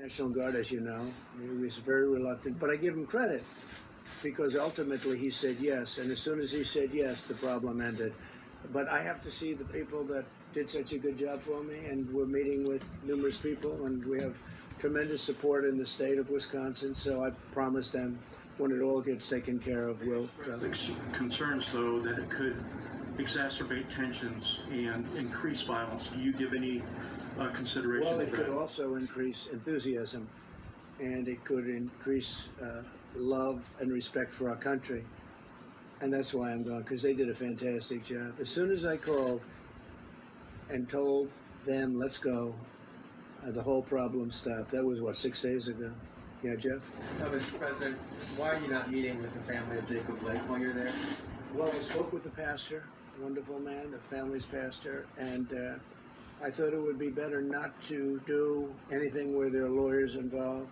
National Guard, as you know. He was very reluctant, but I give him credit because ultimately he said yes. And as soon as he said yes, the problem ended. But I have to see the people that did such a good job for me, and we're meeting with numerous people, and we have tremendous support in the state of Wisconsin. So I promise them when it all gets taken care of, we'll go. Concerns, though, that it could exacerbate tensions and increase violence. Do you give any consideration Well, to it that? could also increase enthusiasm, and it could increase love and respect for our country. And that's why I'm going, because they did a fantastic job. As soon as I called and told them, let's go, the whole problem stopped. That was, what, 6 days ago? Yeah, Jeff? Mr. President, why are you not meeting with the family of Jacob Blake while you're there? Well, I spoke with the pastor, wonderful man, the family's pastor, and I thought it would be better not to do anything where there are lawyers involved.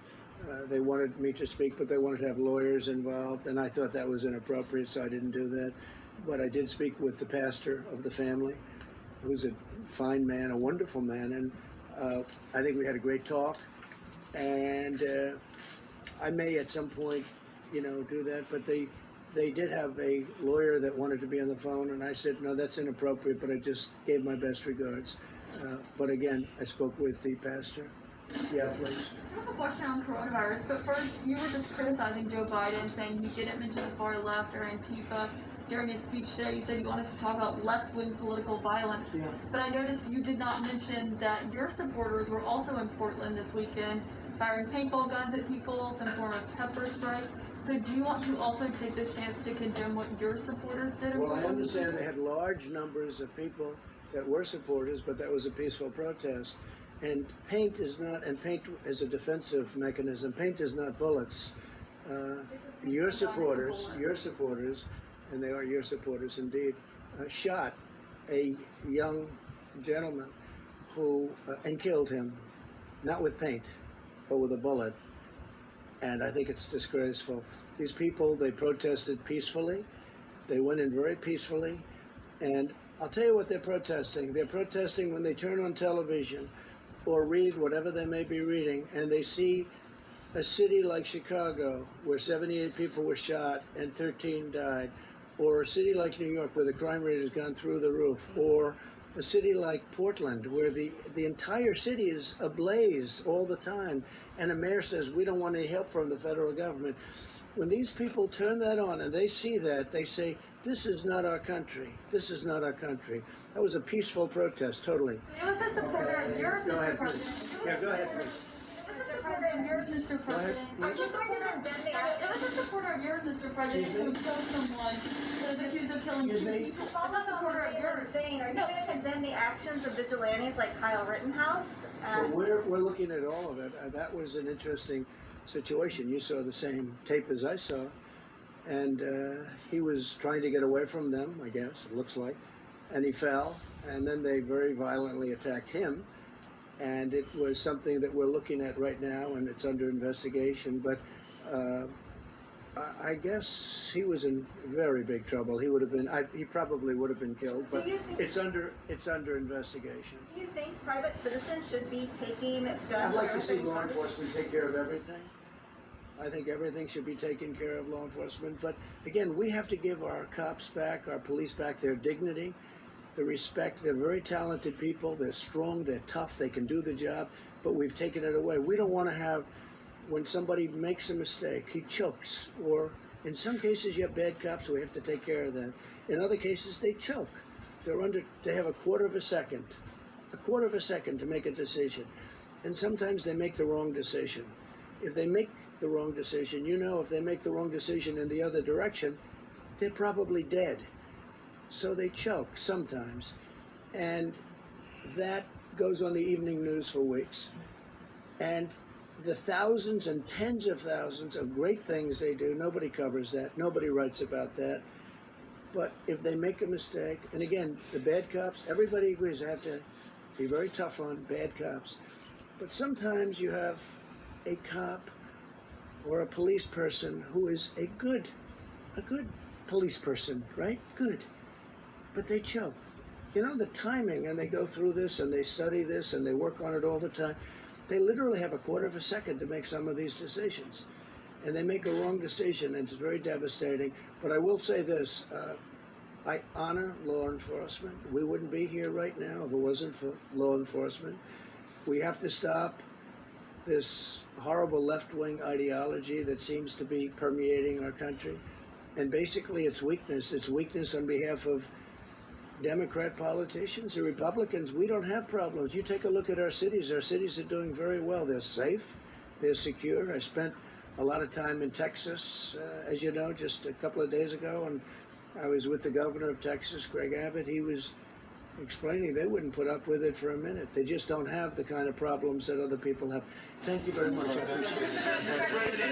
They wanted me to speak, but they wanted to have lawyers involved, and I thought that was inappropriate, so I didn't do that. But I did speak with the pastor of the family, who's a fine man, a wonderful man, and I think we had a great talk. And I may at some point, do that, but they did have a lawyer that wanted to be on the phone, and I said, no, that's inappropriate, but I just gave my best regards. But again, I spoke with the pastor. Yeah, please. I have a question on coronavirus, but first, you were just criticizing Joe Biden, saying he didn't mention the far left or Antifa during his speech today. You said you wanted to talk about left-wing political violence. Yeah. But I noticed you did not mention that your supporters were also in Portland this weekend, firing paintball guns at people, some form of pepper spray. So do you want to also take this chance to condemn what your supporters did? Well, I understand they had large numbers of people that were supporters, but that was a peaceful protest. And paint is a defensive mechanism. Paint is not bullets. Your supporters, and they are your supporters indeed, shot a young gentleman who and killed him, not with paint, but with a bullet. And I think it's disgraceful. These people, they protested peacefully. They went in very peacefully. And I'll tell you what they're protesting. They're protesting when they turn on television or read whatever they may be reading, and they see a city like Chicago where 78 people were shot and 13 died, or a city like New York where the crime rate has gone through the roof, or a city like Portland where the entire city is ablaze all the time, and a mayor says, we don't want any help from the federal government. When these people turn that on and they see that, they say, this is not our country. This is not our country. That was a peaceful protest, totally. It was a supporter of yours, Go Mr. ahead, President. please. Yeah, go ahead, please. It was a supporter of yours, Mr. President. Go ahead, It was a supporter of yours, Mr. President, Excuse me? who killed someone that was accused of killing Excuse two me? people. It was a supporter of yours. Saying, are you going to condemn the actions of vigilantes like Kyle Rittenhouse? Well, we're looking at all of it. That was an interesting situation. You saw the same tape as I saw. And he was trying to get away from them, I guess, it looks like. And he fell. And then they very violently attacked him. And it was something that we're looking at right now, and it's under investigation. But I guess he was in very big trouble. He would have been. He probably would have been killed. But it's under investigation. Do you think private citizens should be taking guns? I'd like to see law enforcement take care of everything. I think everything should be taken care of, law enforcement. But again, we have to give our cops back, our police back, their dignity, the respect. They're very talented people. They're strong. They're tough. They can do the job. But we've taken it away. We don't want to have, when somebody makes a mistake, he chokes. Or in some cases, you have bad cops. We have to take care of that. In other cases, they choke. They have a quarter of a second to make a decision. And sometimes they make the wrong decision. If they make the wrong decision, if they make the wrong decision in the other direction, they're probably dead. So they choke sometimes. And that goes on the evening news for weeks. And the thousands and tens of thousands of great things they do, nobody covers that. Nobody writes about that. But if they make a mistake, and again, the bad cops, everybody agrees I have to be very tough on bad cops. But sometimes you have a cop or a police person who is a good police person, right? Good. But they choke. The timing, and they go through this and they study this and they work on it all the time. They literally have a quarter of a second to make some of these decisions. And they make a wrong decision, and it's very devastating. But I will say this, I honor law enforcement. We wouldn't be here right now if it wasn't for law enforcement. We have to stop this horrible left-wing ideology that seems to be permeating our country. And basically it's weakness. It's weakness on behalf of Democrat politicians or Republicans. We don't have problems. You take a look at our cities. Our cities are doing very well. They're safe. They're secure. I spent a lot of time in Texas, as you know, just a couple of days ago, and I was with the governor of Texas, Greg Abbott. He was explaining they wouldn't put up with it for a minute. They just don't have the kind of problems that other people have. Thank you very much. I appreciate it.